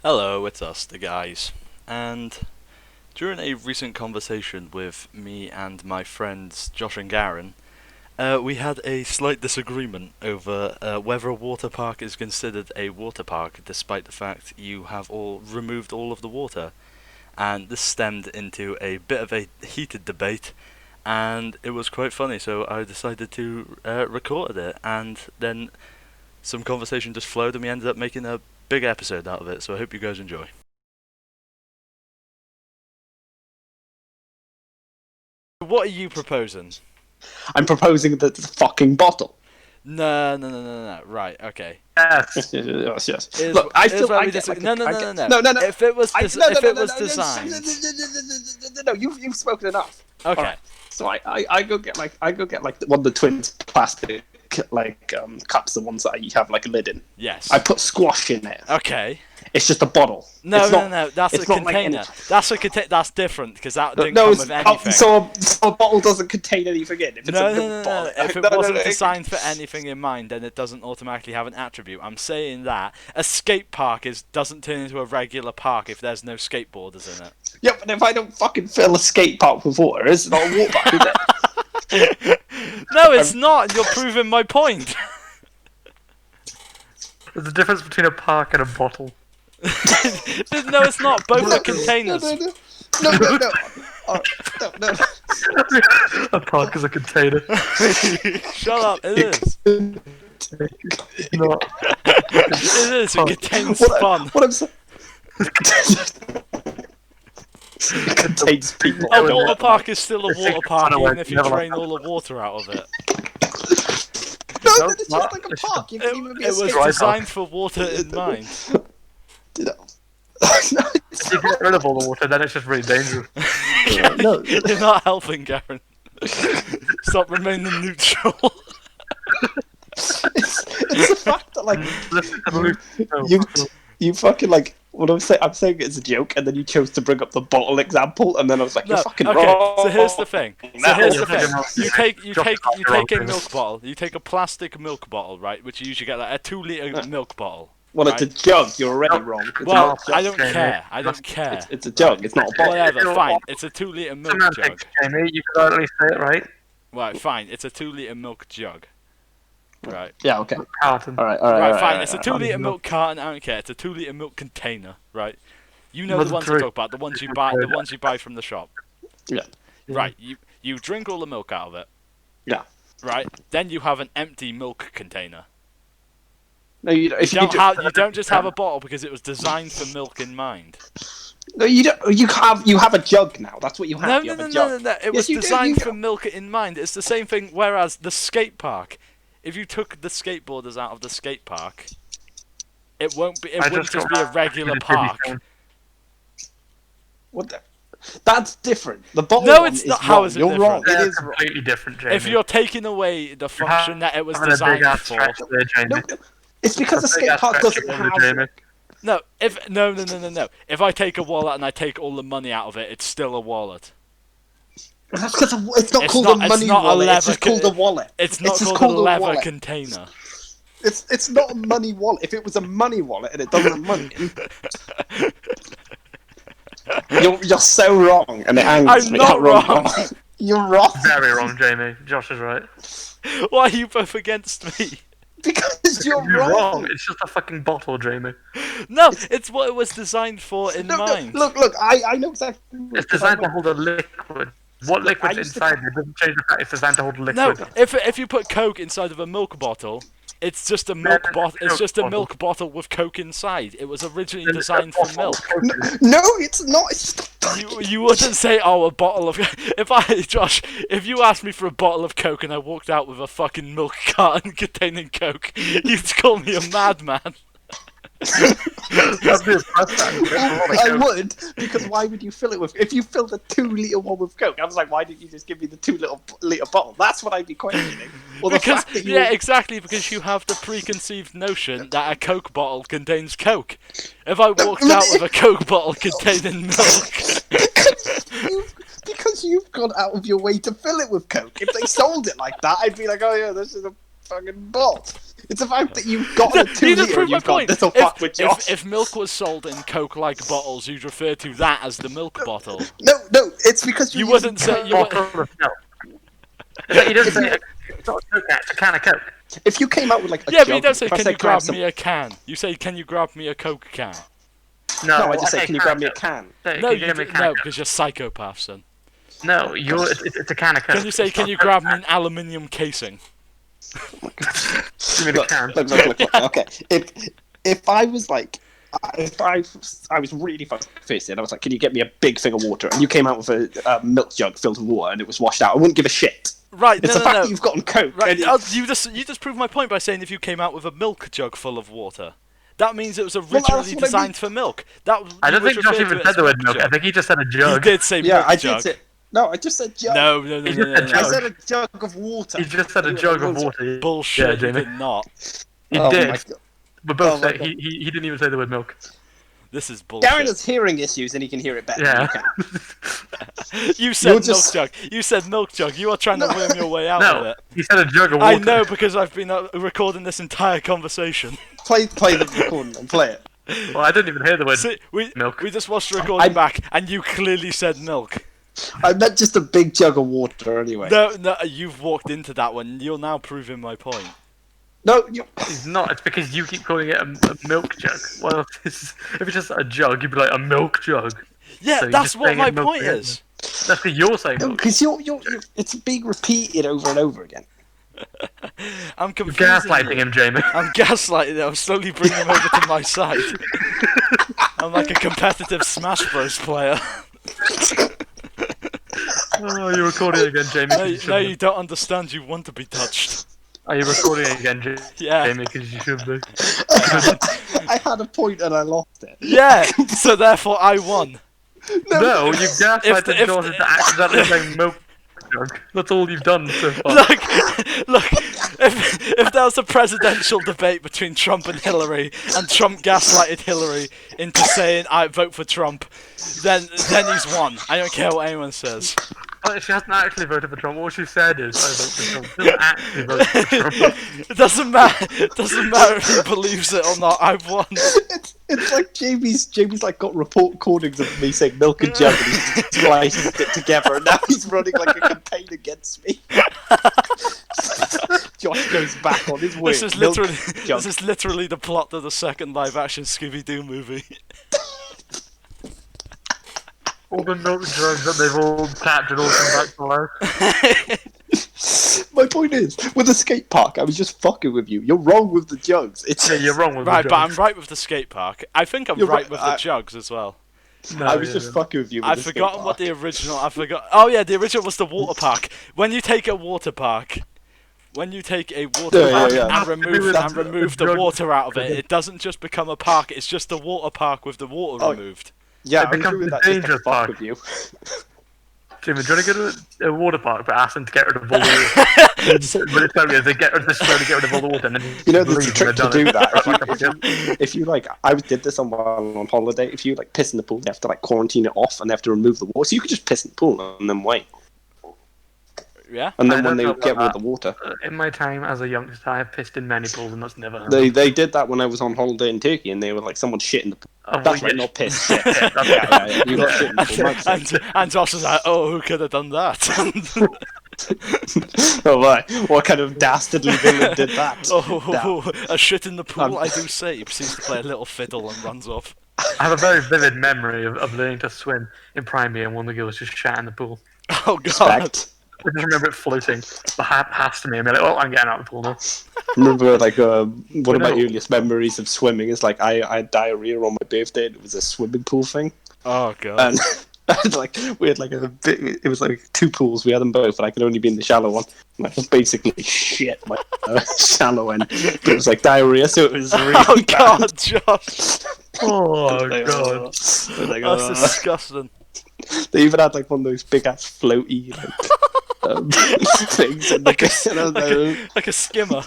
Hello, it's us, the guys. And during a recent conversation with me and my friends Josh and Garen, we had a slight disagreement over whether a water park is considered a water park, despite the fact you have all removed all of the water. And this stemmed into a bit of a heated debate, and it was quite funny. So I decided to record it, and then some conversation just flowed, and we ended up making a big episode out of it. So I hope you guys enjoy. What are you proposing? I'm proposing the fucking bottle. No. Right, okay. Yes. Yes. Is, Look, I is feel where I we get disagree. like No. If it was, if it was designed, no, you've spoken enough. okay. Alright. So I go get like one of the twins plastic cups, the ones that you have like a lid in. Yes. I put squash in it. Okay. It's just a bottle. No, It's not, no. That's a it's not like container. That's different because that didn't no, come it's, with anything. so a bottle doesn't contain anything in. If it's No. a milk bottle, If it wasn't designed for anything in mind, then it doesn't automatically have an attribute. I'm saying that a skate park doesn't turn into a regular park if there's no skateboarders in it. Yeah, but if I don't fucking fill a skate park with water, it's not a water park, is it? No, it's not. And you're proving my point. There's a difference between a park and a bottle. No, it's not. Both are containers. No. No. A park is a container. Shut up. It is. It's not. It is. It contains fun. What I'm saying. It contains people. A water park is still a water park Anyway, even if you never drain mind. all the water out of it. No, No, it's no, just like a it's park. You can even be a It was skate designed for water in mind. No. If you get rid of all the water, then it's just really dangerous. No. You're not helping, Garen. Stop remaining neutral. It's the fact that like you, you fucking like what I'm saying it's a joke, and then you chose to bring up the bottle example, and then I was like, No, you're fucking okay. wrong. So here's the thing. So here's the thing. You take a wrong. milk bottle. You take a plastic milk bottle, right? Which you usually get like a 2 liter milk bottle. Well, it's a jug. You're already No. wrong. It's Well, not a I jug. don't care. I don't care. It's a jug. It's not a bottle. Whatever. Fine. It's a 2 liter milk jug. semantics, Jamie. You could at least say it right. Right. Fine. It's a 2 liter milk jug. Right. Yeah. Okay. Carton. All right. Right. Fine. It's a all 2 liter milk carton. I don't care. It's a 2 liter milk container. Right. You know the Mother ones I truth. talk about. The ones you buy. The ones you buy from the shop. Yeah. Right. You drink all the milk out of it. Yeah. Right. Then you have an empty milk container. No, you don't. If you You don't just have a bottle because it was designed for milk in mind. No, you don't. You have a jug now. That's what you have. No, you no, have no, a no, jug. no, no. It Yes, was you do, designed you for do. milk in mind. It's the same thing. Whereas the skate park, if you took the skateboarders out of the skate park, it won't be. It wouldn't just be a regular park. What the? That's different. The bottle No, one it's is not. wrong. How is it You're wrong. different? It They're is wrong. completely different, Jamie. If you're taking away the function that it was Having a designed big-ass for. stretch there, Jamie. No, it's because the skate park doesn't have. Jamie. No, no. If I take a wallet and I take all the money out of it, it's still a wallet. That's because it's not It's called not- a it's money not a wallet. It's leather just called a wallet. It's not just called a leather wallet. container. It's not a money wallet. If it was a money wallet and it doesn't have money, you're so wrong, and it angers I'm me. not how wrong you wrong. are. You're wrong Very wrong, Jamie. Josh is right. Why are you both against me? because you're You're wrong. wrong. It's just a fucking bottle, Jamie. No, it's what it was designed for in No, mind. look. I know exactly. It's designed to hold a liquid. What Look, liquid's I used to- inside it doesn't change the fact it's designed to hold a No, liquid. if you put Coke inside of a milk bottle, it's just a milk bottle. It's just a milk bottle with Coke inside. It was originally designed for milk. No, it's not. It's just You wouldn't say, oh, a bottle of. Josh, if you asked me for a bottle of Coke and I walked out with a fucking milk carton containing Coke, you'd call me a madman. That'd be a press I would, because why would you fill it with? If you filled a 2 liter one with Coke, I was like, why didn't you just give me the 2 liter bottle? That's what I'd be questioning. Well, the Because fact that you yeah, exactly. Because you have the preconceived notion that a Coke bottle contains Coke. If I walked out with a Coke bottle containing milk, because you've gone out of your way to fill it with Coke. If they sold it like that, I'd be like, oh yeah, this is a fucking bottle. It's about that you've got a 2 You just litre proved and my you've got point. little fuck with Josh. If milk was sold in Coke-like bottles, you'd refer to that as the milk bottle. No, it's because You you're wouldn't using say Coke. you. Bottle of milk. You don't say it's not a Coke can, it's a can of Coke. If you came out with like a Yeah, jug, but you don't say, if I "Can said, you grab some-" me a can?" You say, "Can you grab me a Coke can?" No, I just say say, can you grab me a can? Say, No, can you you give me a do, can no, of Coke? because you're psychopaths. Then No, it's a can of Coke. can you say, It's "Can not you a Coke grab me can. an aluminium casing"? Give me the Look, can. look. Okay, if I was like, if I was really fucking pissed, and I was like, can you get me a big thing of water? And you came out with a milk jug filled with water, and it was washed out. I wouldn't give a shit. Right? It's No, the fact no. that you've gotten Coke. Right? and You just proved my point by saying if you came out with a milk jug full of water. That means it was that's originally what I designed mean. for milk. That I you don't would think Josh refer to even it said as the word milk. jug. I think he just said a He jug. did say Yeah, milk I jug. did say. No, I just said jug. No. He just said I jug. said a jug of water. He just said a jug of water. Bullshit. Yeah, You Jamie. did not. He Oh did. my God. But both Oh my said God. he didn't even say the word milk. This is bullshit. Darren has hearing issues, and he can hear it better than Yeah. you can. You said You're milk just- jug. You said milk jug. You are trying to No. worm your way out of No, it. he said a jug of water. I know because I've been recording this entire conversation. Play the recording and play it. Well, I didn't even hear the word See, milk. we just watched the recording I- back, and you clearly said milk. I meant just a big jug of water anyway. No, you've walked into that one. You're now proving my point. No, you. It's not. It's because you keep calling it a milk jug. Well, if it's just a jug, you'd be like a milk jug. Yeah, So you're that's just what saying my it milk point again. is. That's because you're saying milk. Because it's being repeated over and over again. I'm You're confusing gaslighting you. him, Jamie. I'm gaslighting him. I'm slowly bringing him over to my side. I'm like a competitive Smash Bros player. Oh, you're recording again, Jamie. No, you don't understand. You want to be touched. Are you recording again, Yeah. Jamie? Because you should be. I had a point and I lost it. Yeah. So therefore, I won. No, you gaslighted if- George into accidentally saying milk jug. That's all you've done so far. Look. If there was a presidential debate between Trump and Hillary, and Trump gaslighted Hillary into saying I vote for Trump, then he's won. I don't care what anyone says. Well, she hasn't actually voted for Trump. All she said is, I vote for Trump. She doesn't actually vote for Trump. It doesn't matter. It doesn't matter if he believes it or not. I've won. It's like Jamie's like got recordings of me saying milk and jug and he's spliced it together and now he's running like a campaign against me. Josh goes back on his word. This is literally the plot of the second live-action Scooby-Doo movie. All the milk drugs that they've all captured all come back to life. My point is, with the skate park, I was just fucking with you. You're wrong with the jugs. Yeah, you're wrong with Right, the but I'm drugs. right with the skate park. I think I'm You're right right, with the jugs as well. No, I was yeah, just yeah. fucking with you. With I've the skate forgotten what park. the original. I forgot. Oh yeah, the original was the water park. When you take a water park, when you take a water Yeah, park yeah. and remove That's the drug- water out of it, it doesn't just become a park. It's just a water park with the water Oh. removed. Yeah, It I agree becomes with a that. Just to dangerous fuck park. with you. Jimmy, do you want to go to a water park but ask them to get rid of all the but it's only as they slowly get rid of all the water and then You know, there's a leave trick to when they're do done. that. If you like, I did this on holiday. If you like piss in the pool, they have to like quarantine it off and they have to remove the water. So you could just piss in the pool and then wait. Yeah. And I then when don't they know get rid about of the water, In my time as a youngster, I have pissed in many pools and that's never happened. they did that when I was on holiday in Turkey, and they were like, someone shit in the pool. Oh, That's well, right, yeah. not piss. Shit. Yeah, that's Yeah. You got shit in the pool. Mike's like, And Josh is like, oh, who could have done that? oh right, what kind of dastardly villain did that? Oh, a shit in the pool, Um, I do say. He proceeds to play a little fiddle and runs off. I have a very vivid memory of learning to swim in primary and one of the girls just shat in the pool. Oh god. Respect. I just remember it floating past me and be like, oh, I'm getting out of the pool now. Remember, like, one of my No. earliest memories of swimming is like I had diarrhea on my birthday. And it was a swimming pool thing, Oh god. and like we had like a bit. It was like two pools. We had them both, and I could only be in the shallow one. And I basically shit my shallow end, but it was like diarrhea, so it was really Oh bad. god, Josh. Oh, Like, God. like, That's disgusting. They even had like one of those big ass floaty things. And Like a, and I was like, like a skimmer.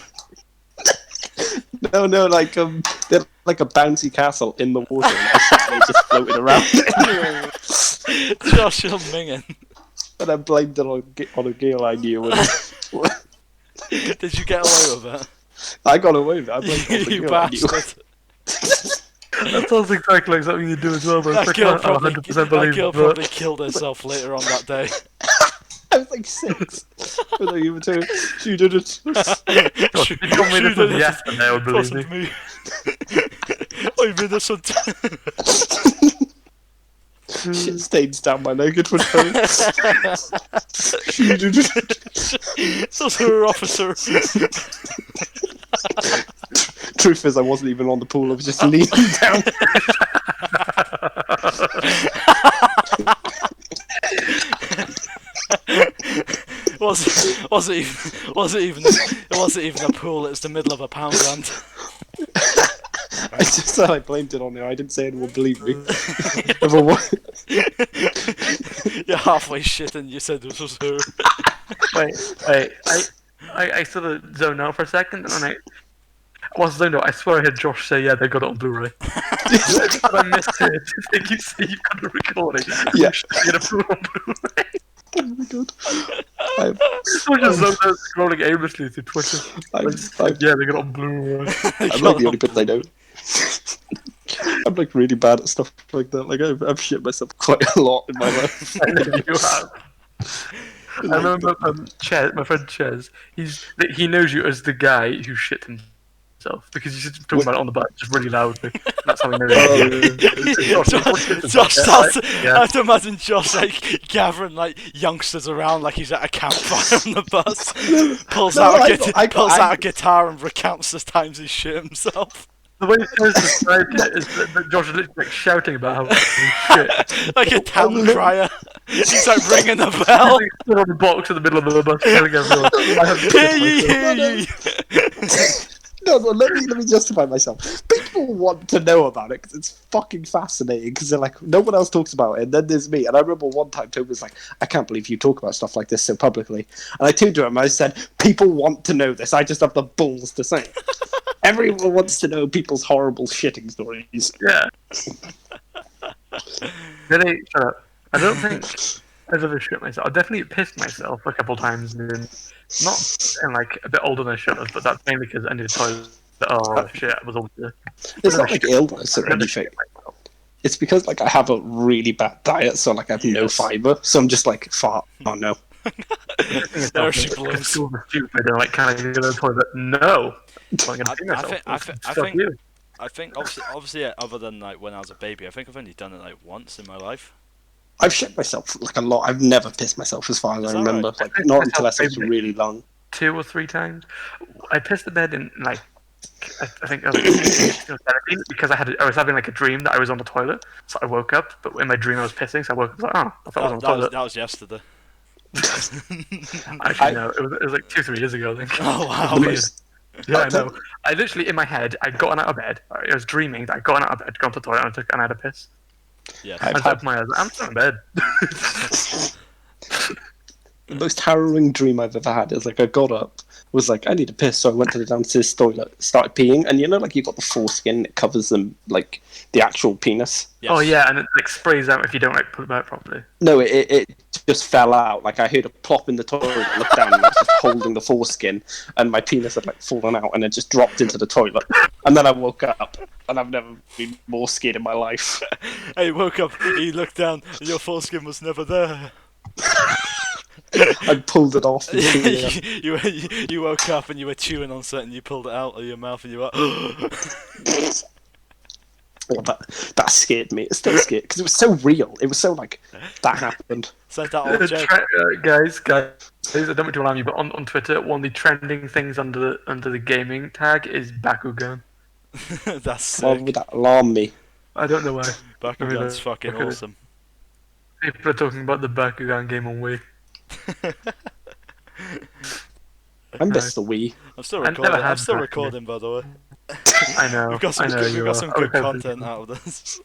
no, like they're like a bouncy castle in the water, and they just floated around. Josh, you're minging. And I blamed it on a girl I knew. And Did you get away with it? I got away with it. I blamed it on the You girl I knew. bastard. That sounds exactly like something you do as well, but I That girl can't probably, 100% believe probably killed herself later on that day. I was like 6. I thought you were too. She did it. If you told me this was yesterday, I would believe Wasn't me. me. I'm innocent. Shit stains down my leg. It would hurt. She did it. It's also her officer. Truth is, I wasn't even on the pool. I was just leaning down. It wasn't even a pool. It's the middle of a poundland. I just said I blamed it on her. I didn't say anyone believed me. Everyone. You're halfway shit and you said this was her. Wait, I sort of zoned out for a second, and I was zoned out. I swear I heard Josh say, "Yeah, they got it on Blu-ray." But I missed it. I think you see you've got a recording. Yeah. You get a proof on Blu-ray. Oh my god. I just zoned out scrolling aimlessly through Twitter. I'm Yeah, they got it on Blu-ray. like the only bit I know. I'm like really bad at stuff like that. Like I've shit myself quite a lot in my life. I know you have. I remember Ches, my friend Ches. He knows you as the guy who shit himself because he's just talking about it on the bus, just really loudly. That's how he knows. Josh starts. I have to imagine Josh like gathering like youngsters around like he's at a campfire on the bus. Pulls out a guitar and recounts the times he shit himself. The way Ches described it is that Josh is literally like shouting about how shit. Like a town crier. He's like ringing the bell. He's stood on the box in the middle of the bus telling everyone, I have Hear ye. No, let me justify myself. People want to know about it because it's fucking fascinating. Because they're like, no one else talks about it, and then there's me. And I remember one time Toby was like, "I can't believe you talk about stuff like this so publicly." And I turned to him and I said, "People want to know this. I just have the balls to say it." Everyone wants to know people's horrible shitting stories. Yeah. Really? Shut up. I don't think I've ever shit myself. I've definitely pissed myself a couple times, and not in like a bit older than I should have, but that's mainly because I needed to toilet. Oh shit, I was older. It's not like illness or anything. It's because like I have a really bad diet, so like I have no fiber, so I'm just like fart. Oh no. There she blows. Stupid and like, can I go to the toilet? No. I'm gonna pee myself. I think obviously other than like when I was a baby, I think I've only done it like once in my life. I've shit myself like a lot. I've never pissed myself as far as I remember. Right? Like not unless I was really long. 2 or 3 times. I pissed the bed in like I think I was 17 because I was having like a dream that I was on the toilet. So I woke up, but in my dream I was pissing. So I woke up like, oh, I thought I was on the toilet. That was yesterday. Actually, no, it was like 2-3 years ago. I think. Oh wow. Yeah, I know. I literally in my head, I'd gotten out of bed. I was dreaming that I'd gotten out of bed, gone to the toilet, and I had a piss. Yeah. I tapped my eyes. I'm still in bed. The most harrowing dream I've ever had is like I got up, was like I need to piss, so I went to the downstairs toilet, started peeing, and you know like you got the foreskin that covers them like the actual penis. Yes. Oh yeah, and it like sprays out if you don't like put it back properly. No, it just fell out. Like I heard a plop in the toilet, I looked down and I was just holding the foreskin, and my penis had like fallen out, and it just dropped into the toilet. And then I woke up, and I've never been more scared in my life. Hey, you woke up, you looked down, and your foreskin was never there. I pulled it off. You woke up and you were chewing on something, you pulled it out of your mouth and you were Oh, that scared me. It still scared because it was so real. It was so like that happened. Said that old joke. Guys, I don't want to alarm you, but on Twitter, one of the trending things under the gaming tag is Bakugan. That's Why sick. would that alarm me? I don't know why. Bakugan's fucking Okay. awesome. People are talking about the Bakugan game on Wii. I miss the Wii. I'm still I never recording. had I'm still Bakugan. recording, by the way. I know. We've got some good content out of this.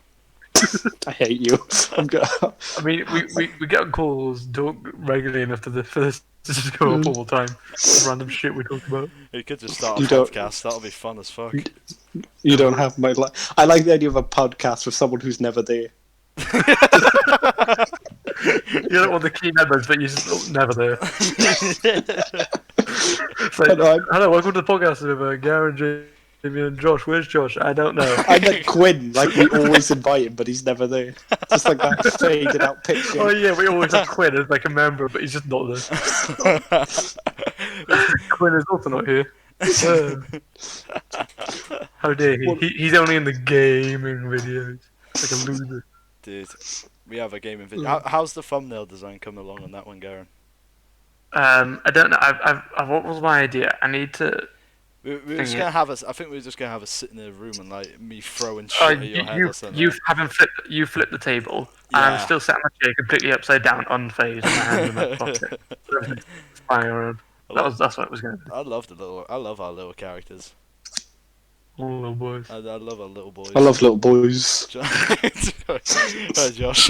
I hate you. I'm good. I mean, we get on calls regularly enough for this to just go up all the time. Random shit we talk about. You could just start a You don't- podcast. That'll be fun as fuck. You don't have my life. I like the idea of a podcast with someone who's never there. You're not one of the key members, but you're just never there. It's like, Hello, hello, welcome to the podcast with Garen, Jamie, and Josh. Where's Josh? I don't know. I met Quinn. Like we always invite him, but he's never there. Just like that faded out picture. Oh yeah, we always have Quinn as like a member, but he's just not there. Quinn is also not here. How dare he? He's only in the gaming videos. Like a loser. Dude, we have a gaming video. How's the thumbnail design coming along on that one, Garen? I don't know. What was my idea? I need to. We were just gonna have us. I think we were just gonna have us sit in a room and like me throwing shit at your head or something. You flipped the table, Yeah. and I'm still sat in my chair, completely upside down, unfazed, my hands in my pocket. Flying around. That's what it was going to be. I love our little characters. All little boys. I love our little boys. I love little boys. Hi, Josh.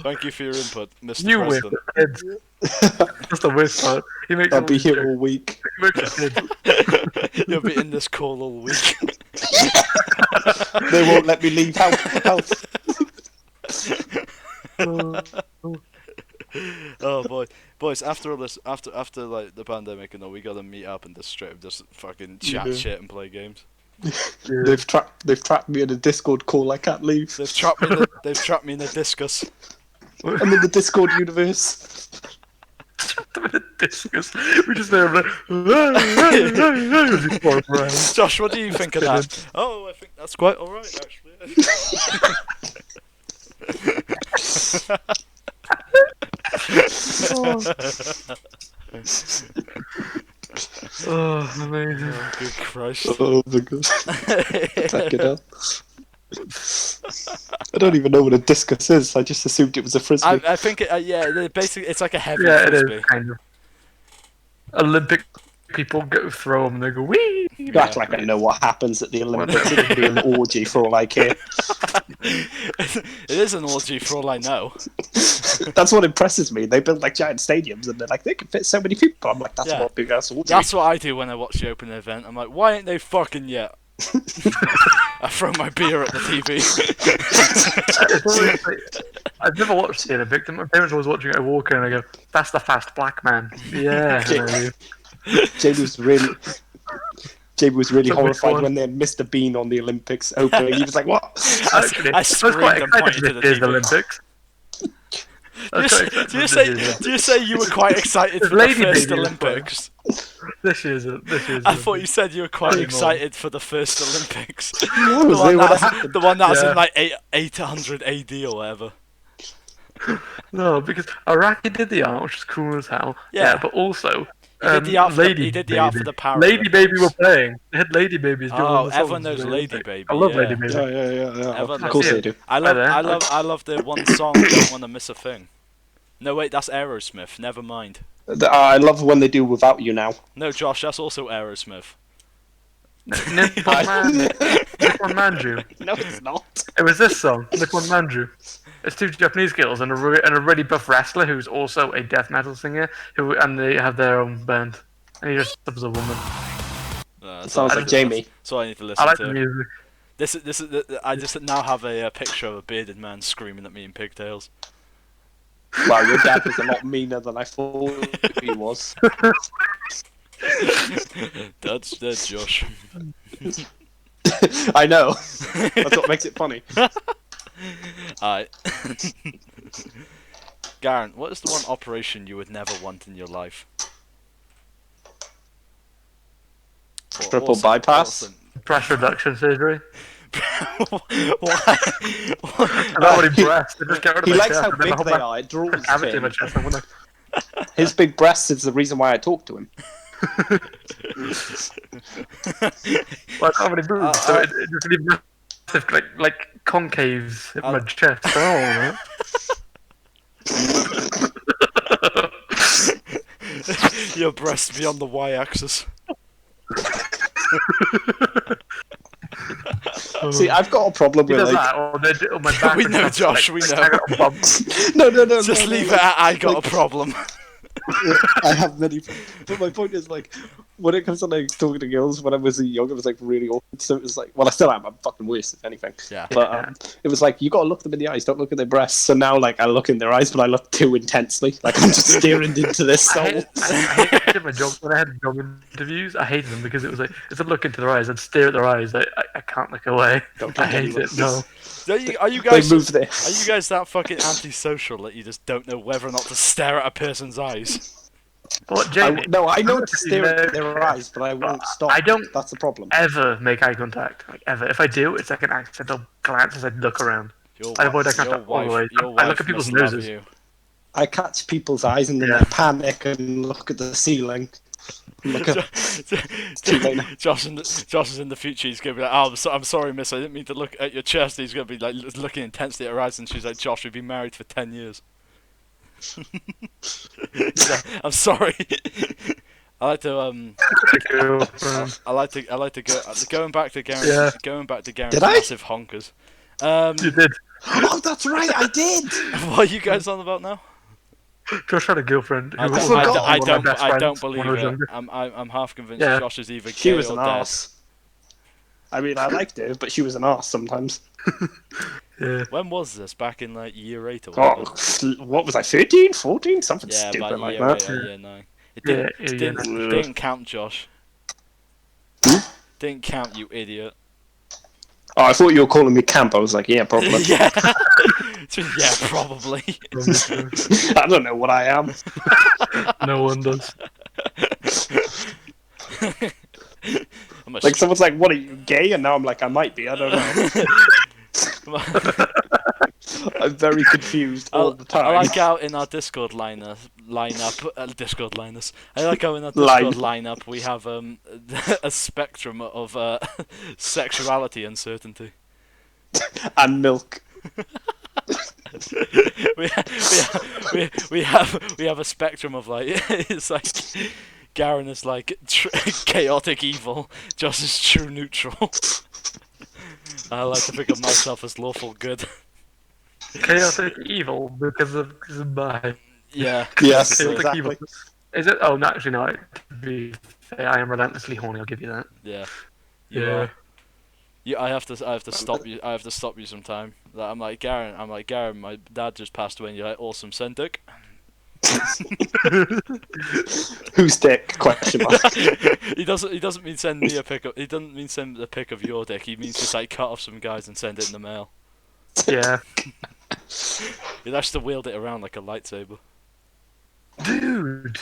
Thank you for your input, Mr. You win. President. That's the worst part. He makes I'll be here all week. He makes us kids. You'll be in this call all week. They won't let me leave house. Oh boy, boys! After all this, after like the pandemic and all, we gotta meet up and just fucking chat shit and play games. They've trapped me in a Discord call. I can't leave. They've trapped me in a discus. I'm in the Discord universe. Discus. We just there like. Josh, what do you think of that? Oh, I think that's quite all right actually. Oh, amazing. Oh, good Christ. Oh my god. Take it up. I don't even know what a discus is. I just assumed it was a frisbee. I think basically it's like a heavy Yeah, it frisbee. is kind of. Olympic people go throw them and they go wee. You act like I know what happens at the Olympics. It could be an orgy for all I care. It is an orgy for all I know. That's what impresses me. They build like giant stadiums and they're like, they can fit so many people. I'm like, that's Yeah. what big ass orgy. That's what I do when I watch the opening event. I'm like, why ain't they fucking yet? I throw my beer at the TV. I've never watched the Olympics. My parents were always watching it. I walk in and I go, "That's the fast black man." Yeah. Jamie was really Something horrified fun. when they had Mr. Bean on the Olympics opening. He was like, "What?" Actually, I screamed quite and excited pointed to the this year's TV. Olympics. Do you say you were quite excited for the Lady first Baby was Olympics? This year's. I thought you said you were quite excited for the first Olympics. No, the, one they would've that's, happened. the one that's Yeah. in like 800 AD or whatever. No, because Iraqi did the art, which is cool as hell. Yeah. But also, He did the art for the- Lady he did the art Baby. for the Power Lady Baby Olympics. were playing. They had Lady Babies doing Oh, all the everyone songs knows for the Lady Olympics. Baby, I love yeah. Lady Baby. Yeah. Everyone Of course knows they it. do. I love the one song. Don't wanna miss a thing. No wait, that's Aerosmith. Never mind. I love when they do Without You now. No, Josh, that's also Aerosmith. Nippon Manju. No, it's not. It was this song, Nippon Manju. It's two Japanese girls and a really buff wrestler who's also a death metal singer. And they have their own band. And he dressed up as a woman. Sounds like Jamie. That's all I need to listen I like to. the music. This is. I just now have a picture of a bearded man screaming at me in pigtails. Wow, your dad was a lot meaner than I thought he was. That's dead, Josh. I know. That's what makes it funny. Alright. Garen, what is the one operation you would never want in your life? Triple bypass? Breast reduction surgery. Why? I don't want any breasts. They just get rid of He my likes chest how and then big the whole they back are. It draws cavity in my him. chest. I wanna- His big breasts is the reason why I talk to him. Well, I don't have any boobs, so it just leaves massive, like concaves in my chest. Oh, Your breast beyond the y-axis. See, I've got a problem he with does like. that, or my back. We and know, stuff, Josh, we like, know. I got a bump. No. Just leave it at I got a problem. I have many. But my point is like, when it comes to like talking to girls, when I was young, it was like really awkward. So it was like, well, I still am. I'm fucking worse if anything. Yeah. But Yeah. it was like you gotta look them in the eyes. Don't look at their breasts. So now, like, I look in their eyes, but I look too intensely. Like I'm just staring into their soul. I hated my job when I had job interviews. I hated them because it was like if I look into their eyes, I'd stare at their eyes. I can't look away. Don't I look hate anywhere. it. No. Are you They guys move there. are you guys that fucking antisocial that you just don't know whether or not to stare at a person's eyes? What, Jamie? No, I know I'm to stare actually at their eyes, but I won't stop. I don't That's the problem. ever make eye contact. Like ever. If I do, it's like an accidental glance as I look around. I avoid eye contact all the way. I look at people's must love noses. you. I catch people's eyes and then Yeah. I panic and look at the ceiling. Look at too late now. Josh is in the future. He's gonna be like, "Oh, I'm sorry, miss. I didn't mean to look at your chest." He's gonna be like looking intensely at her eyes, and she's like, "Josh, we've been married for 10 years." He's like, I'm sorry. I like to I like to go going back to Garen's Yeah. Did I? massive honkers. You did. Oh, that's right, I did. What are you guys on about now? Josh had a girlfriend. I Who don't, was forgot. I, one don't, of my best I don't friends believe when I was it. younger. I'm half convinced Yeah. Josh is either gay She was or an dead. arse. I mean, I liked her, but she was an arse sometimes. Yeah. When was this? Back in like year 8 or Oh, whatever? what was I, 13, 14? Something Yeah, stupid about like year that. 8 or year 9. It Yeah, didn't, yeah, it didn't, yeah. didn't count, Josh. Hmm? Didn't count, you idiot. Oh, I thought you were calling me camp. I was like, yeah, probably. Yeah. Yeah, probably. I don't know what I am. No one does. I'm a Like, someone's like, what are you, gay? And now I'm like, I might be. I don't know. I'm very confused all the time. I like how in our Discord lineup, Discord liners. I like how in our Line. Discord lineup we have a spectrum of sexuality uncertainty. And milk. we have a spectrum of like it's like Garen is like chaotic evil, Josh is true neutral. I like to think of myself as lawful good. Chaotic evil because of bi. Yeah. Yes, Chaotic exactly. evil. Is it? Oh, no, actually, no. To be fair, I am relentlessly horny. I'll give you that. Yeah. You Yeah. are. Yeah, I have to stop you. I have to stop you sometime. Like, I'm like Garen. My dad just passed away, and you're like, awesome, send dick. Whose dick? Question mark. He doesn't mean send me a pic of. He doesn't mean send a pic of your dick. He means just like cut off some guys and send it in the mail. Yeah. He has to wield it around like a lightsaber. Dude!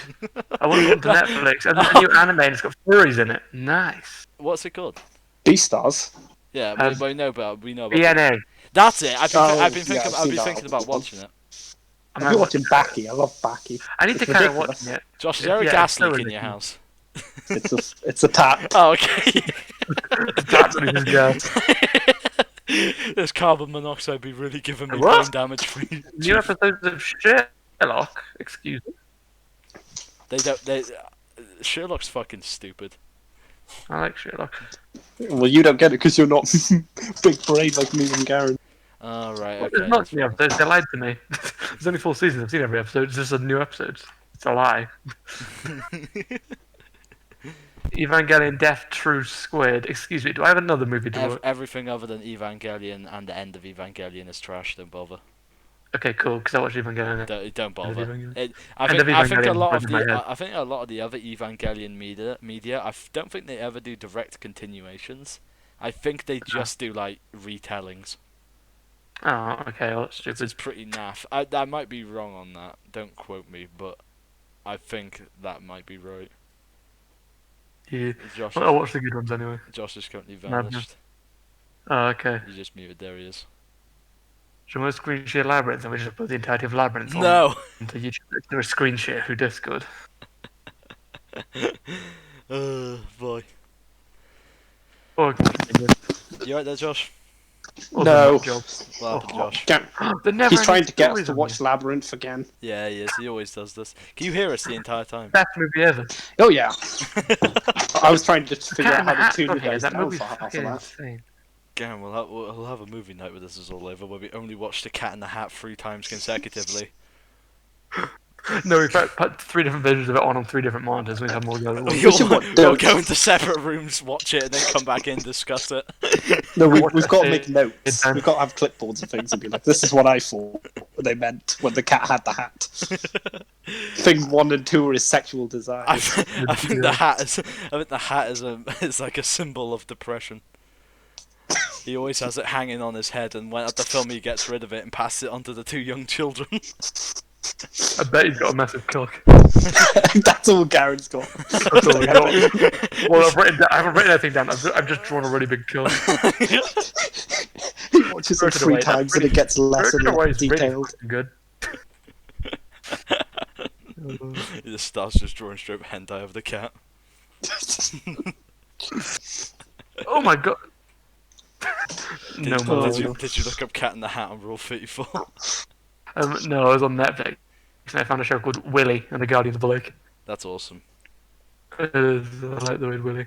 I want to go to Netflix. And there's a new anime and it's got furries in it. Nice. What's it called? Beastars. Yeah, we know about. BNA. That's it. I've been yeah, thinking. I've I've been seen thinking that about one. watching it. I'm I've been watching Baki. I love Baki. I need to It's kind of ridiculous. watch it. Josh, is there a Yeah, gas it's so leak in your ridiculous. house? It's a tap. Oh, okay. That's what it is, yeah. This carbon monoxide be really giving me What? brain damage for you. New episodes of Sherlock. Excuse me. They don't. Sherlock's fucking stupid. I like Sherlock. Well, you don't get it because you're not big brain like me and Garen. Oh, right. Well, Okay. there's not new episodes. They lied to me. There's only 4 seasons. I've seen every episode. It's just a new episode. It's a lie. Evangelion Death True Squid. Excuse me. Do I have another movie to watch? Everything other than Evangelion and the end of Evangelion is trash. Don't bother. Okay, cool. Because I watched Evangelion. Don't bother. Evangelion. I End think of I think a Evangelion lot was of in my the head. I think a lot of the other Evangelion media don't think they ever do direct continuations. I think they just do like retellings. Oh, okay. Well, that's It's stupid. pretty naff. I might be wrong on that. Don't quote me, but I think that might be right. Yeah. Josh, Well, I'll watch the good ones anyway. Josh is currently Madness. vanished. Oh, okay. He just muted. There he is. Should we screen share Labyrinth and we just put the entirety of Labyrinth No. onto YouTube? Do a screen share through Discord. Boy. Or You right there, Josh? No. Job. What happened, Josh? He's trying to get us to watch Labyrinth again. Yeah, he is. He always does this. Can you hear us the entire time? Best movie ever. Oh yeah. I was trying to figure Cat out in the how Hat to tune from you here. guys That down movie's for half of fucking that. insane. Garen, we'll have a movie night when this is all over, where we only watch The Cat in the Hat 3 times consecutively. No, we put 3 different versions of it on 3 different monitors. We have more go. We Which all, one we all don't? go into separate rooms, watch it, and then come back in, discuss it. No, What we've I got to say make notes. is that- We've got to have clipboards and things and be like, this is what I thought they meant when the cat had the hat. Thing 1 and 2 are his sexual desires. I think the hat is like a symbol of depression. He always has it hanging on his head, and when at the film he gets rid of it and passes it on to the 2 young children. I bet he's got a massive cock. That's all Garen's got. That's all I got. Well, I haven't written anything down. I've just drawn a really big cock. He watches it Spirited 3 Away, that's times and really- it gets less and Spirited Away less is really detailed. fucking good. He just starts just drawing straight hentai of the cat. Oh my god. No, Did, more. did you look up Cat in the Hat on Rule 34? No, I was on Netflix and I found a show called Willy and the Guardians of the Lake. That's awesome. I like the word Willy.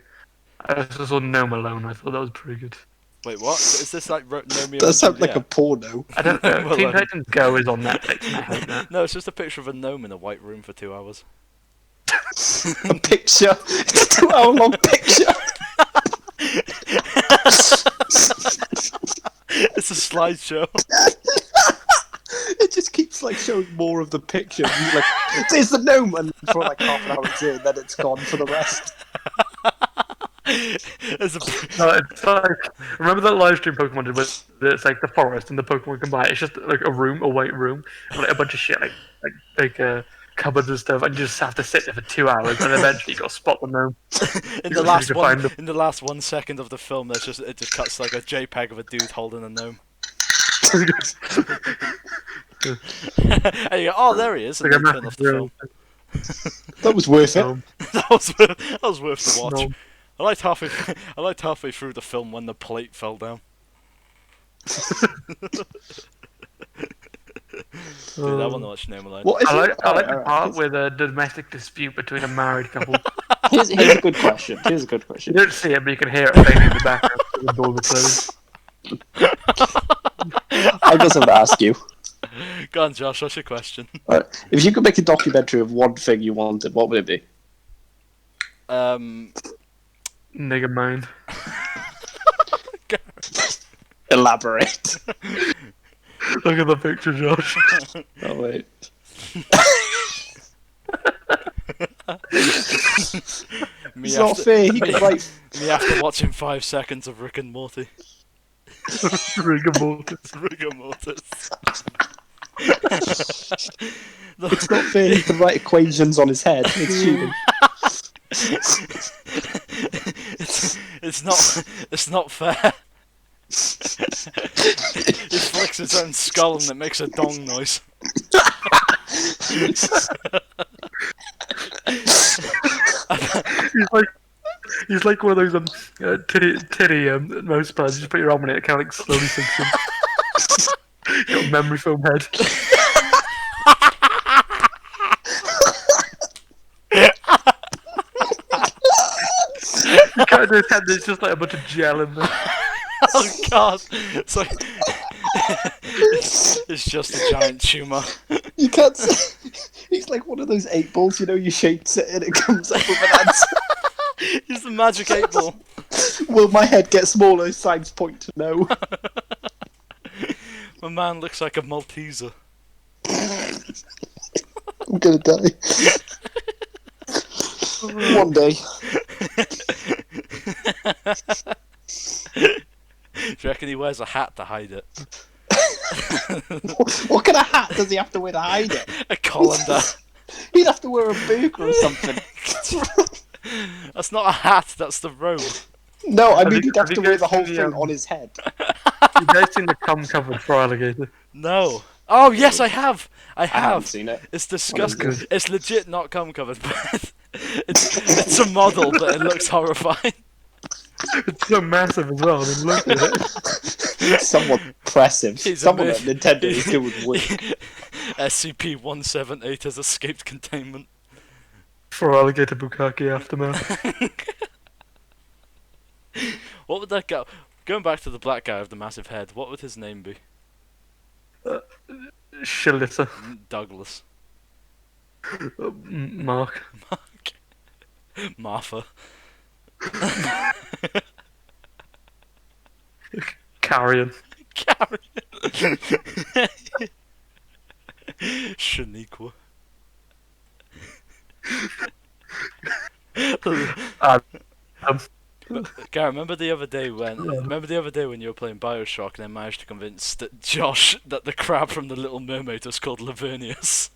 I also saw No Malone. I thought that was pretty good. Wait, what? Is this like Romeo That and sounds like a Juliet? porno. I don't know. Well, Teen Titans Go is on Netflix and I hate that. No, it's just a picture of a gnome in a white room for 2 hours. A picture. It's a 2-hour long picture. It's a slideshow. It just keeps like showing more of the picture. He's like, there's the gnome, and for like half an hour it's in, then it's gone for the rest. There's a No, it's like remember that live stream Pokemon did with it's like the forest and the Pokemon can buy. It's just like a room, a white room, with, like a bunch of shit like cupboards and stuff, and you just have to sit there for 2 hours, and eventually you got to spot the gnome. in You the can last find them. in the last 1 second of the film. It just cuts like a JPEG of a dude holding a gnome. And you go, oh, there he is, and Like a then turn off the film. That was worth it. Gnome. That was worth the watch. Gnome. I liked halfway through the film when the plate fell down. Dude, I want to watch No Malone. What is I like it? the Alright, part with a domestic dispute between a married couple. here's a good question. Here's a good You question. don't see it, but you can hear it playing in the background. The door was closed. I got something to ask you. Go on, Josh. What's your question? If you could make a documentary of one thing you wanted, what would it be? Nigga mind. Elaborate. Look at the picture, Josh. Oh wait. Me It's not after, fair. He could write. me after watching 5 seconds of Rick and Morty. Rigor mortis. Rigor mortis. It's not fair. He could write equations on his head. It's cheating. It's not fair. He flicks his own skull and it makes a dong noise. He's like one of those titty mouse pads. You just put your arm on it, it kind of like slowly sinks in. Got a memory foam head. You can't do his head. There's just like a bunch of gel in there. Oh god! It's like it's just a giant tumor. You can't. He's like one of those 8 balls. You know, you shake it and it comes up with an answer. He's the magic 8 ball. Will my head get smaller? Signs point to no. My man looks like a Malteser. I'm gonna die. One day. Do you reckon he wears a hat to hide it? What kind of hat does he have to wear to hide it? A colander. He'd have to wear a burqa or something. That's not a hat, that's the robe. No, I Have mean you- he'd have have to you wear guys the whole seen thing the, on his head. You guys seen the cum covered for alligator? No. Oh yes, I have. I I haven't have. seen it. It's disgusting. good. It's legit not cum covered, but it's a model, but it looks horrifying. It's so massive as well. I mean, look at it. It's somewhat impressive. He's a Someone at myth. Nintendo is doing work. SCP-178 has escaped containment. For alligator bukkake aftermath. What would that guy... Going back to the black guy with the massive head, what would his name be? Shillita. Douglas. Mark. Martha. Carrion. Karen. Shaniqua. Um, Gary, remember the other day when you were playing Bioshock and I managed to convince Josh that the crab from the Little Mermaid was called Lavernius?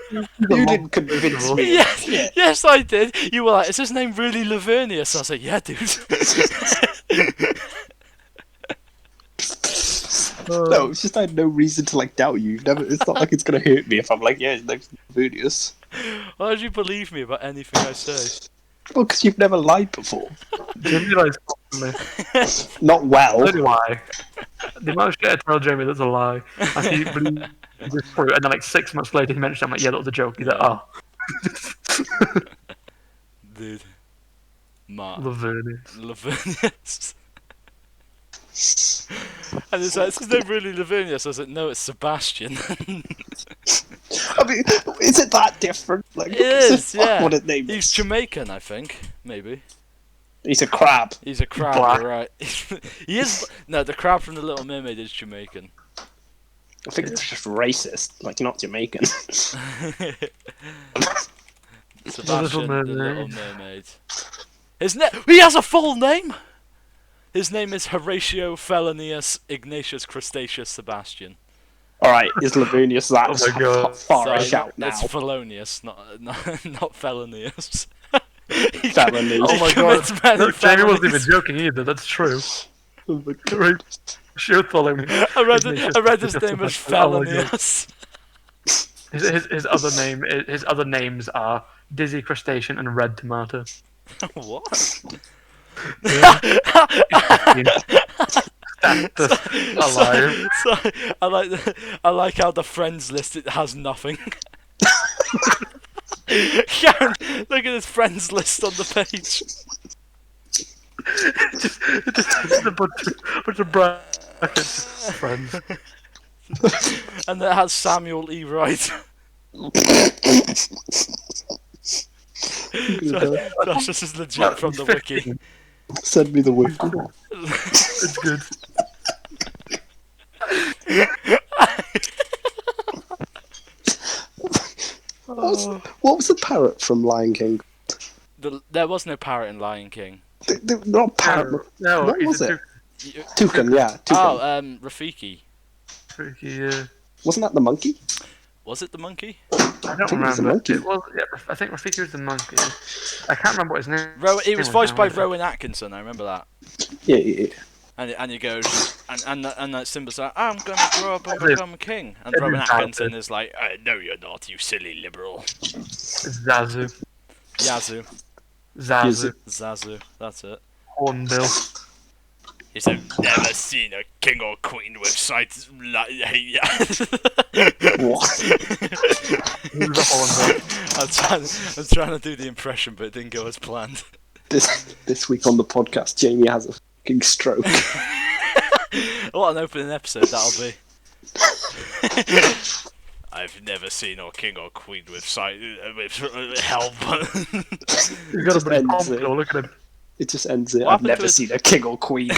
You didn't convince me. Yes, Yeah. yes, I did. You were like, "Is his name really Lavernius?" I was like, "Yeah, dude." No, it's just I had no reason to like doubt you. Never. It's not like it's gonna hurt me if I'm like, yeah, his name's Lavernius. Why would you believe me about anything I say? Well, because you've never lied before. Jamie lies constantly. Not well. So do I. The amount of shit I tell Jamie that's a lie, and he believes it's true, and then like 6 months later he mentioned, I'm like, yeah, that was a joke. He's like, oh. Dude. Lavernius. Lavernius. And it's like, "Is his name really Lavernius?" I was like, "No, it's Sebastian." I mean, is it that different? Like, It is, yeah. what his name He's is. Jamaican, I think. Maybe. He's a crab. He's a crab, Black. you're right. He is. No, the crab from the Little Mermaid is Jamaican. I think it's just racist, like not Jamaican. Sebastian, the Little Mermaid. Mermaid. He has a full name! His name is Horatio Felonius Ignatius Crustaceus Sebastian. Alright, is Lavernius that Oh my God. far Sorry, out now? it's Felonius, not Felonius. Felonies. Oh my commits god. many No, Jamie wasn't even felonies. joking either, that's true. Oh my God. She'll follow me. I read his name as Oh my God. Felonius. His other names are Dizzy Crustacean and Red Tomato. What? That's alive. So, I like how the friends list it has nothing. Karen, look at his friends list on the page. Just a bunch of brackets. Friends. And it has Samuel E. Wright. Josh, this is legit from the wiki. Send me the wiki. It's good. What was the parrot from Lion King? There was no parrot in Lion King. Not parrot. No, What he's was a it? Toucan, yeah. Toucan. Oh, Rafiki. Freaky, Wasn't that the monkey? Was it the monkey? I don't think it was a remember. monkey. It was, yeah, I think Rafiki was the monkey. I can't remember what his name It was voiced by now. Rowan Atkinson. I remember that. Yeah. And he goes, and Simba's like, "I'm gonna grow up and Every- become king." And every Rowan time. Atkinson is like, "No, you're not, you silly liberal." Zazu. Yazoo, Zazu, that's it. Hornbill. He said, "Never seen a king or queen with sights like." What? Who's a hornbill? I'm trying to do the impression, but it didn't go as planned. This week on the podcast, Jamie has a fucking stroke. What an opening episode that'll be. I've never seen a king or queen with sight with help. He's got a Just bit of ends it. hornbill, look at him. It just ends it. What I've happened to never his- seen a king or queen.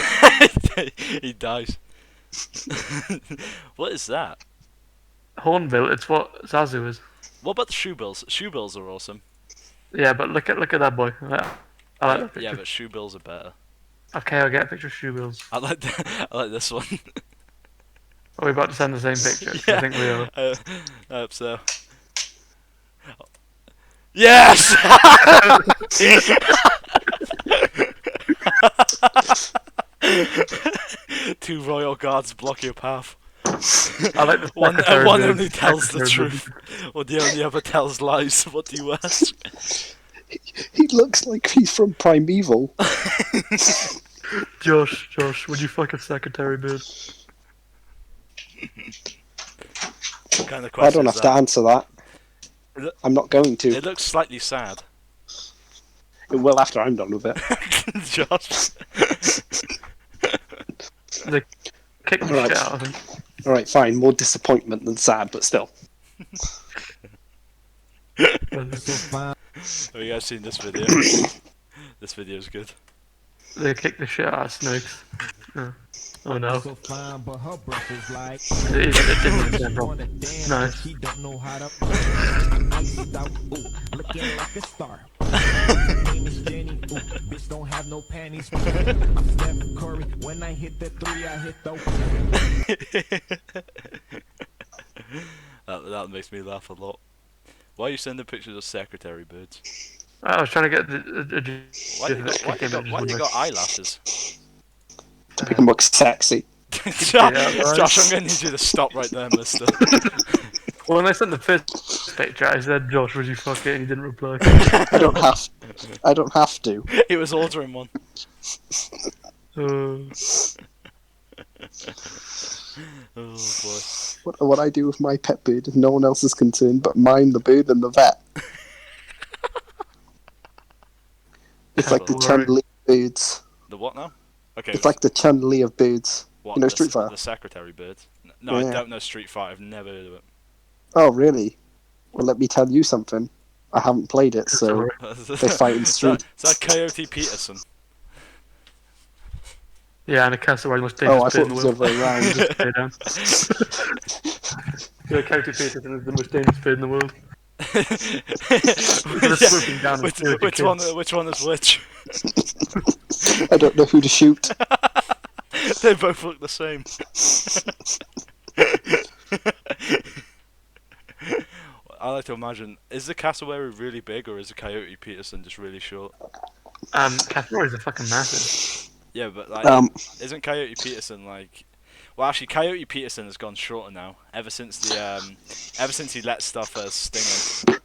He dies. What is that? Hornbill, it's what Zazu is. What about the shoebills? Shoebills are awesome. Yeah, but look at that boy. I like that picture. Yeah, but shoebills are better. Okay, I'll get a picture of shoebills. I like this one. Are we about to send the same picture? Yeah. I think we are. I hope so. Yes! Two royal guards block your path. I like the One secretary bit. only tells the Secretary truth, or the only other tells lies. What do you ask? He looks like he's from Primeval. bit. Josh, would you fuck a secretary bird? What kind of I question don't is have to that? answer that. Look- I'm not going to. It looks slightly sad. It will after I'm done with it. Josh. They kicked the Right. shit out of him. Alright, fine. More disappointment than sad, but still. Have you guys seen this video? This video is good. They kick the shit out of snakes. Oh no. So fine, but her breath is like It didn't she stand wrong. wanna dance, but Nice. she don't know how to iced out, ooh, looking like a star. Name is Jenny, ooh, bitch don't have no panties. I'm Steph Curry. When I hit the three, I hit the. That makes me laugh a lot. Why are you sending pictures of secretary birds? I was trying to get Why you got eyelashes? To make him look sexy. Josh, right. Josh, I'm gonna need you to stop right there, mister. Well, when I sent the first picture, I said, "Josh, would you fuck it?" And he didn't reply. I don't have to. He was ordering one. Oh boy. What I do with my pet bird if no one else is concerned but mine, the bird, and the vet. It's like the Chun-Li of birds. The what now? Okay. It's like the Chun-Li of birds. What, You know the, Street Fighter? The secretary bird? No, Yeah. I don't know Street Fighter. I've never heard of it. Oh, really? Well, let me tell you something. I haven't played it, so they fight in street. Is that Coyote Peterson? Yeah, and a cassowary most Oh, I dangerous thought bird it in was the the other way world. around. Yeah, Coyote Peterson is the most dangerous bird in the world. Yeah. Swooping down and stealing your Which one is which? I don't know who to shoot. They both look the same. I like to imagine, is the cassowary really big or is the Coyote Peterson just really short? Cassowaries are fucking massive. Yeah, but like, isn't Coyote Peterson like? Well, actually, Coyote Peterson has gone shorter now. Ever since he let stuff sting him.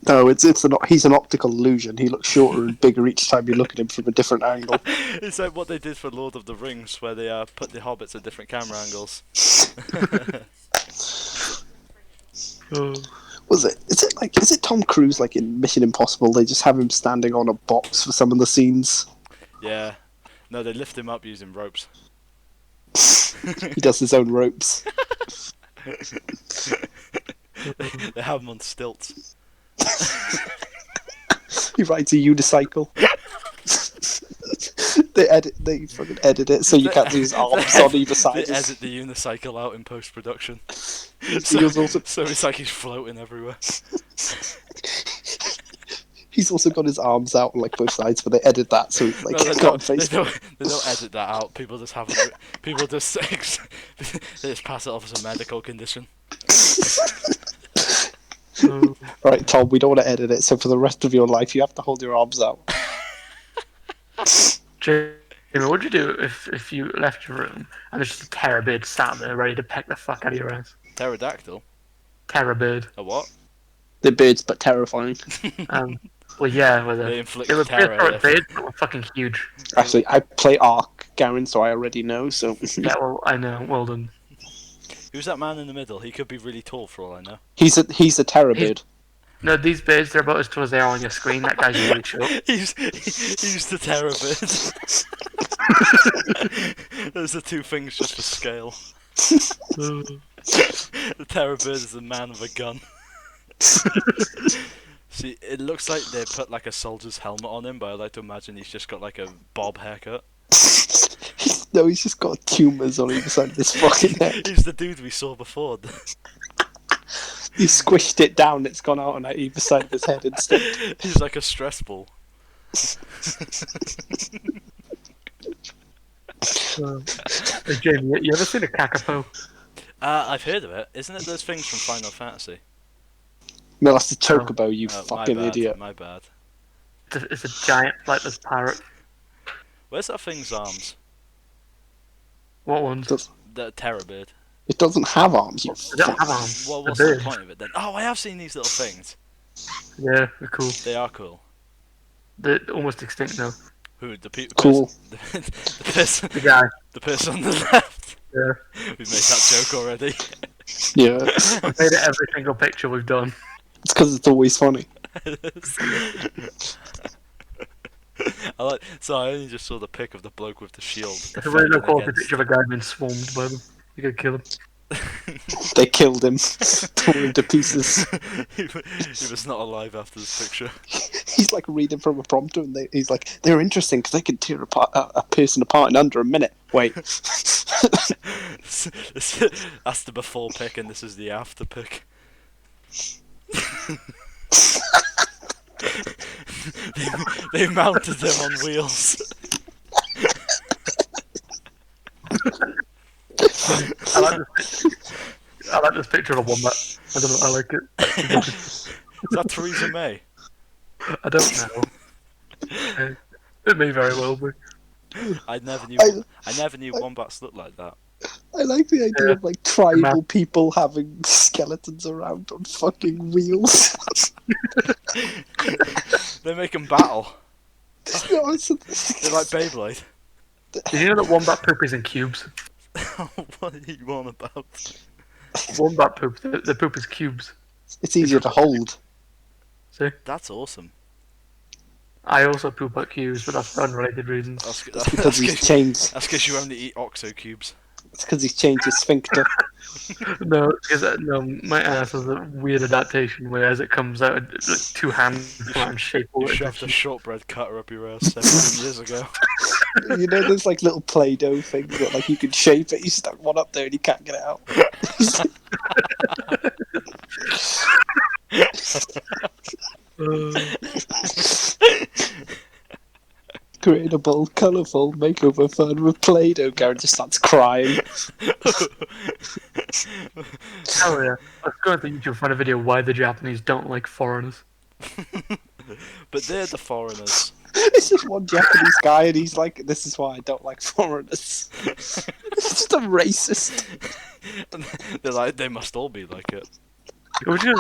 No, he's an optical illusion. He looks shorter and bigger each time you look at him from a different angle. It's like what they did for Lord of the Rings, where they put the hobbits at different camera angles. Is it Tom Cruise like in Mission Impossible? They just have him standing on a box for some of the scenes. Yeah. No, they lift him up using ropes. He does his own ropes. They have him on stilts. He rides a unicycle. They fucking edit it so you can't see his arms on either side. They edit the unicycle out in post production. He was also So it's like he's floating everywhere. He's also got his arms out on like both sides, but they edit that so he's like No, they got don't, face. they don't edit that out. People just have it. People just they just pass it off as a medical condition. Right, Tom, we don't want to edit it, so for the rest of your life you have to hold your arms out. Jamie, what would you do if you left your room and there's just a terror bird sat there ready to peck the fuck out of your ass? Pterodactyl? Terror bird. A what? They're birds, but terrifying. Well, yeah, They inflict it was terror. prehistoric birds, but were fucking huge. Actually, I play Ark, Garen, so I already know. So Yeah, well, I know. Well done. Who's that man in the middle? He could be really tall for all I know. he's a terror bird. No, these birds, they're about as tall as they are on your screen. That guy's really short. he's the terror bird. Those are two things just for scale. The terror bird is the man with a gun. See, it looks like they put like a soldier's helmet on him, but I like to imagine he's just got like a bob haircut. No, he's just got tumours on either side of his fucking head. He's the dude we saw before. He squished it down, it's gone out on either side of his head instead. He's like a stress ball. Hey, Jamie, you ever seen a kakapo? I've heard of it. Isn't it those things from Final Fantasy? No, that's the chocobo, you Oh, fucking my bad, idiot. My bad. It's a giant flightless parrot. Where's that thing's arms? What ones? The terror bird. It doesn't have arms, you They don't have arms. Well, They're what's the birds. point of it then? Oh, I have seen these little things. Yeah, they're cool. They are cool. They're almost extinct now. Who? The Cool. person, The guy. the person on the left. Yeah. We've made that joke already. Yeah. I've made it every single picture we've done. It's because it's always funny. So I only just saw the pic of the bloke with the shield. It's a really low quality picture of a guy being swarmed by them. You gotta kill him. They killed him, tore him to pieces. he was not alive after this picture. He's like reading from a prompter, and he's like, they're interesting because they can tear a person apart in under a minute. Wait. That's the before pic, and this is the after pic. they mounted them on wheels. I like this picture of a wombat. I don't know. I like it. Is that Theresa May? I don't know. It may very well be. I never knew wombats looked like that. I like the idea of like tribal people having skeletons around on fucking wheels. They make them battle. No, it's They're like Beyblade. Did you know that wombat poop is in cubes? What are you on about? Wombat poop. The poop is cubes. it's easier to hold. See? That's awesome. I also poop at cubes, but that's for unrelated reasons. That's Because he's changed. That's because you only eat OXO cubes. It's because he's changed his sphincter. No, because my ass has a weird adaptation where as it comes out, it's like two hands and shape. You shoved a shortbread cutter up your ass 17 years ago. You know, there's like little Play-Doh things that like you can shape it. You stuck one up there and you can't get it out. Creatable, colourful, makeover fun with Play-Doh. Garen just starts crying. Hell yeah. I was going to YouTube to find a video why the Japanese don't like foreigners. But they're the foreigners. It's just one Japanese guy and he's like, this is why I don't like foreigners. It's just a racist. And they're like, they must all be like it. Would you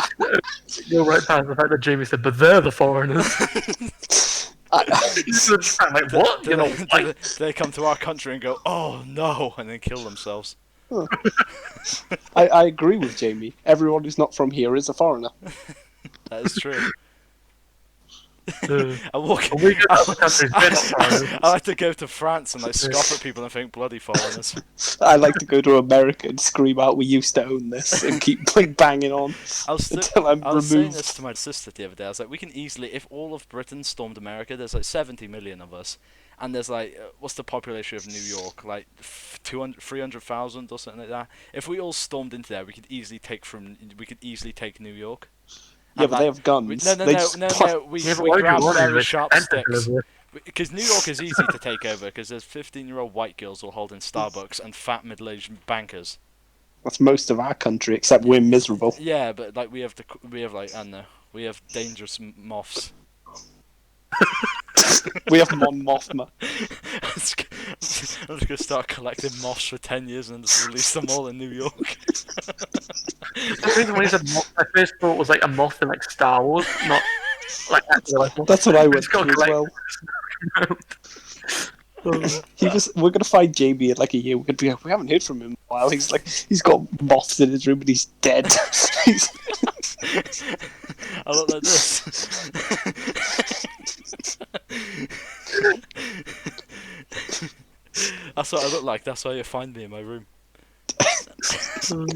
just go right past the fact that Jamie said, but they're the foreigners? I'm like, what? Do You know, they come to our country and go, oh no, and then kill themselves. I agree with Jamie. Everyone who's not from here is a foreigner. That is true. we I walk. go to other countries, they're not foreigners. I like to go to France and like scoff at people and think bloody foreigners. I like to go to America and scream out, we used to own this, and keep like, banging on until I'm I was saying removed. this to my sister the other day. I was like, we can easily, if all of Britain stormed America, there's like 70 million of us, and there's like, what's the population of New York? Like 300,000 or something like that. If we all stormed into there, we could easily take New York. Yeah, And but they have guns. No. They just We Yeah, but why do you grab want it? very Like, sharp expensive sticks. delivery. Because New York is easy to take over, because there's 15-year-old white girls all holding Starbucks and fat middle-aged bankers. That's most of our country, except we're miserable. Yeah, but like we have like I don't know, we have dangerous moths. We have Mon Mothma. I'm just gonna start collecting moths for 10 years and just release them all in New York. The reason when he said moth, my first thought was like a moth in like Star Wars, not like actually like moth. That's what I went Just go through as collect- well. We're gonna find Jamie in like a year. We're gonna be like, we haven't heard from him in a while. He's got moths in his room and he's dead. I look like this. That's what I look like. That's why you find me in my room. I'm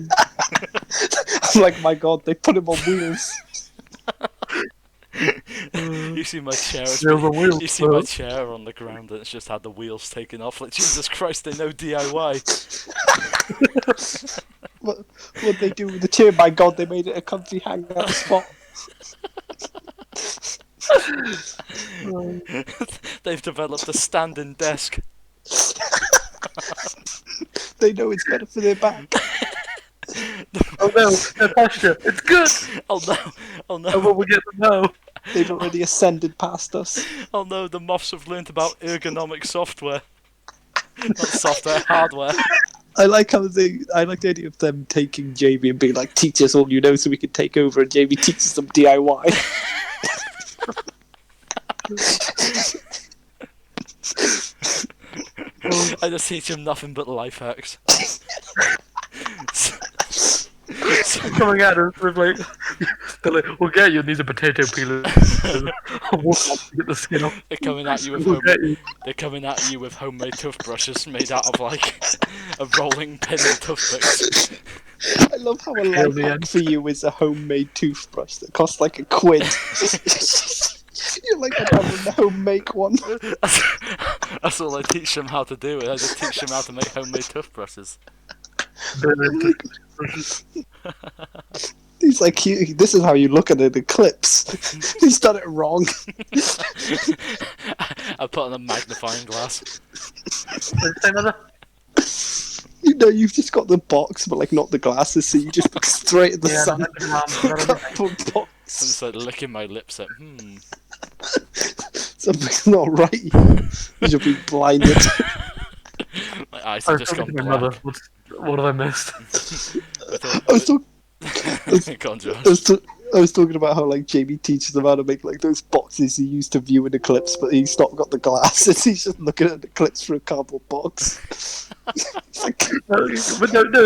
like, my God, they put him on wheels. You see my chair. There's a wheel, You see my chair on the ground, and it's just had the wheels taken off. Like Jesus Christ, they know DIY. What they do with the chair? My God, they made it a comfy hangout spot. They've developed a standing desk. They know it's better for their back. Oh no, their posture, it's good! Oh no! Oh Oh, no! well, we get to know. They've already ascended past us. Oh no! The moths have learnt about ergonomic software. Not software, hardware. I like the idea of them taking Jamie and being like, teach us all you know so we can take over, and Jamie teaches them DIY. I just teach him nothing but life hacks. Coming at us with like They're like, we'll get you these are potato peelers. We'll get the skin off. They're coming at you with We'll get you. They're coming at you with homemade toothbrushes made out of like a rolling pin and toothpicks. I love how a Kill life the hack end. for you is a homemade toothbrush that costs like £1. You're like, I have a homemade one. That's all I teach them how to do. I just teach them how to make homemade toothbrushes. He's like, this is how you look at an eclipse. He's done it wrong. I put on a magnifying glass. Same other. You know, you've just got the box, but like not the glasses, so you just look straight at the Yeah, sun. that's I'm Box. just like licking my lips at, Something's not right. You should be blinded. My eyes I have was just talking gone to my black. mother. What have I missed? I was, talk- Go on, Josh. I was talking about how like Jamie teaches them how to make like those boxes he used to view an eclipse, but he's not got the glasses. He's just looking at an eclipse through a cardboard box. It's like, But no,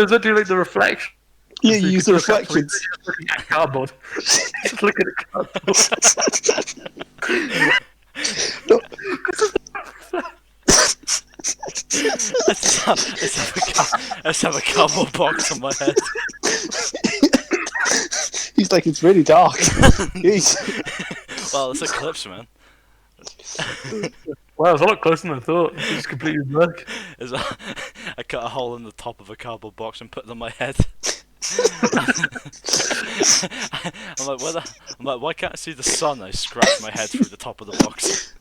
it's not doing like the reflection. yeah, So you you use can the look up, reflections. Just looking at cardboard. Just looking at cardboard. No, Let's have a cardboard box on my head. he's like, it's really dark. He's, Well, it's eclipse, man. Wow, it's a lot closer than I thought. It's just completely black. I cut a hole in the top of a cardboard box and put it on my head. I'm like, why can't I see the sun? I scratched my head through the top of the box.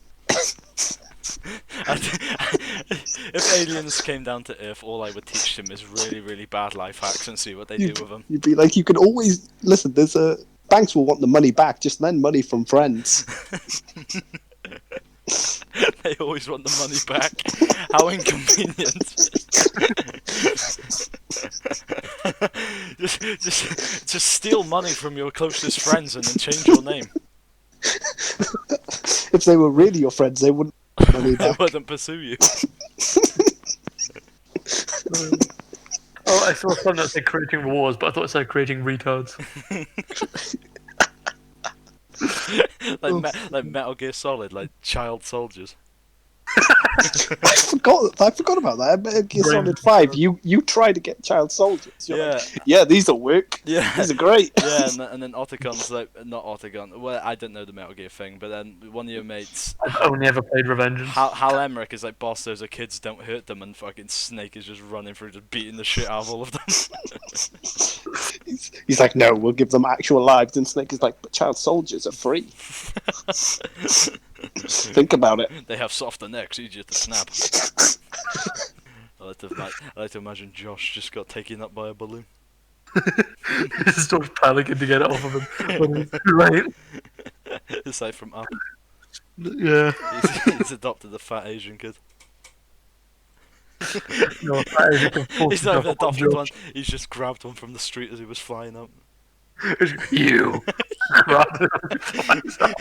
If aliens came down to Earth, all I would teach them is really, really bad life hacks and see what they do with them. you'd be like, you can always listen. Banks will want the money back. Just lend money from friends. They always want the money back. How inconvenient. just steal money from your closest friends and then change your name. If they were really your friends, they wouldn't want money They back. wouldn't pursue you. Oh, I saw something that said creating wars, but I thought it said creating retards. like Metal Gear Solid, like child soldiers. I forgot about that. Metal Gear Solid 5. You try to get child soldiers. You're Yeah. like, yeah, these will work. Yeah. These are great. Yeah, and then Otacon like, not Otacon. Well, I don't know the Metal Gear thing, but then one of your mates, I've only ever played Revengeance. Hal Emmerich, is like, boss those are kids, don't hurt them, and fucking Snake is just running through, just beating the shit out of all of them. He's like, no, we'll give them actual lives. And Snake is like, but child soldiers are free. Think about it. They have softer necks, easier to snap. I like to imagine Josh just got taken up by a balloon. He starts panicking to get it off of him. When it's too late. It's like from Up. Yeah. He's adopted a fat Asian kid. No, that is, you can force He's not even yourself on adopted Josh. one. He's just grabbed one from the street as he was flying up. You. Grabbed it and flies out.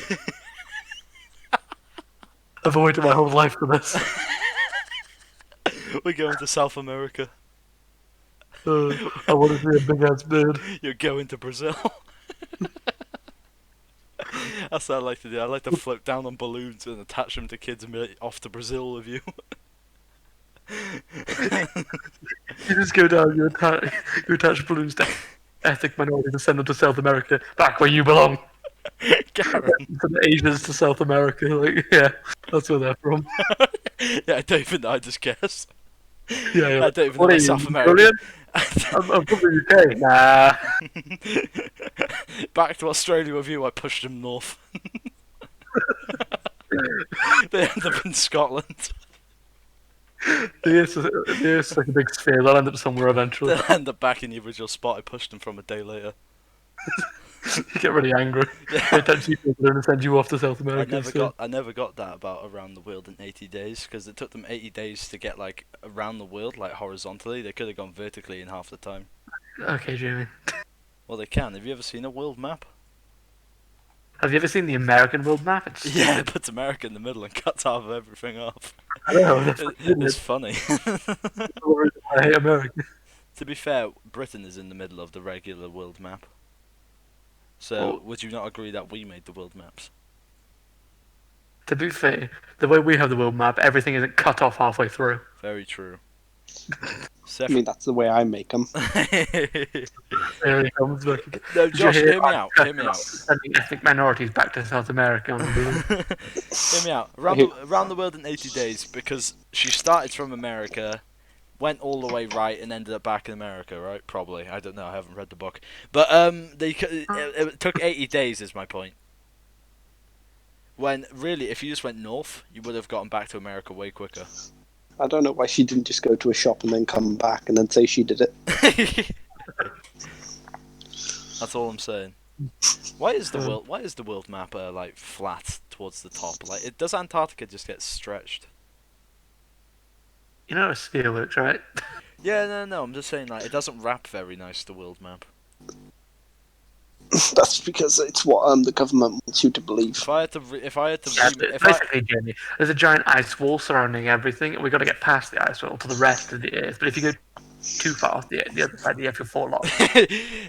I've waited my whole life for this. We're going to South America. I want to see a big ass bird. You're going to Brazil. That's what I like to do. I like to float down on balloons and attach them to kids and be like, off to Brazil with you. You just go down, you attach balloons to ethnic minorities and send them to South America, back where you belong. Garen. From the Asians to South America, like, yeah, that's where they're from. Yeah, I don't even know, I just guess. Yeah, yeah. I don't even What know are you, South America. Brilliant? I'm from the UK. Nah. Back to Australia with you, I pushed them north. They end up in Scotland. The Earth's like a big sphere. They'll end up somewhere eventually. They'll end up back in the original spot I pushed them from a day later. You get really angry. They touch you and send you off to South America. I never got that about around the world in 80 days, because it took them 80 days to get like around the world, like horizontally. They could have gone vertically in half the time. Okay, Jamie. Well, they can. Have you ever seen a world map? Have you ever seen the American world map? It's, Yeah, it puts America in the middle and cuts half of everything off. I know, that's It's funny. I hate America. To be fair, Britain is in the middle of the regular world map. So, Well- would you not agree that we made the world maps? To be fair, the way we have the world map, everything isn't cut off halfway through. Very true. I mean, that's the way I make them. There he comes. Look. No, Did you Josh, hear me I'm out. Hear me out. sending ethnic minorities back to South America on a balloon. Hear me out. Around the world in 80 days, because she started from America, went all the way right, and ended up back in America, right? Probably. I don't know. I haven't read the book. But it took 80 days. Is my point. When really, if you just went north, you would have gotten back to America way quicker. I don't know why she didn't just go to a shop and then come back and then say she did it. That's all I'm saying. Why is the world map like flat towards the top? Like, does Antarctica just get stretched? You know how scale works, right? Yeah, no. I'm just saying, like, it doesn't wrap very nice. The world map. That's because it's what the government wants you to believe. If I had to, Yeah, basically, Jamie, there's a giant ice wall surrounding everything, and we've got to get past the ice wall to the rest of the Earth. But if you go too far off the other side, you have to fall off.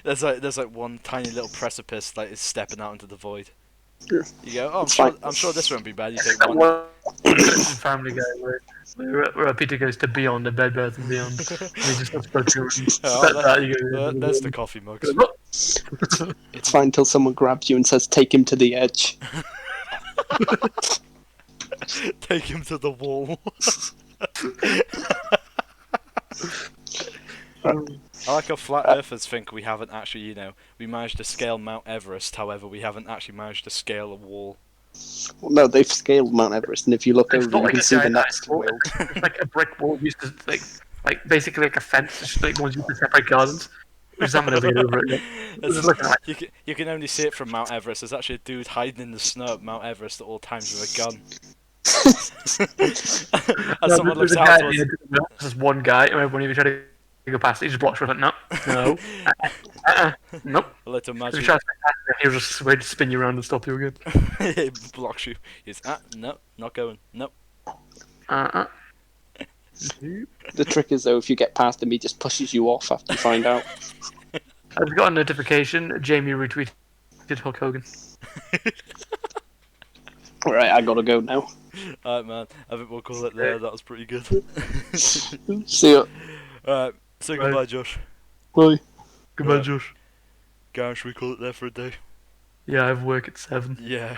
there's like one tiny little precipice like is stepping out into the void. Yeah. You go, oh, It's fine. I'm sure this won't be bad. You take That one. one Family Guy where Peter goes to beyond the bed, Birth and Beyond. And he just goes There's the coffee mugs. It's fine until someone grabs you and says, "Take him to the edge." Take him to the wall. I like how flat earthers think we haven't actually, we managed to scale Mount Everest, however we haven't actually managed to scale a wall. Well, no, they've scaled Mount Everest, and if you look It's over, not you like can a see the giant next ice wall. world. It's like a brick wall used to like basically like a fence, just like ones used to separate gardens. Which is I'm gonna be over it. That's- Looking like you can only see it from Mount Everest. There's actually a dude hiding in the snow at Mount Everest at all times with a gun. As someone there's looks a out guy towards... There's one guy, and when he tries to go past, he just blocks for it. No, nope. I like to If imagine you try to pass it, he'll just wait to spin you around and stop you again. it blocks you. He's no, not going. Nope. The trick is, though, if you get past him, he just pushes you off after you find out. I've got a notification. Jamie retweeted Hulk Hogan. Alright, I gotta go now. Alright, man. I think we'll call it there. That was pretty good. See ya. Alright, say Bye. goodbye, Josh. Bye. Goodbye, Right. Josh. Garen, should we call it there for a day? Yeah, I have work at 7. Yeah.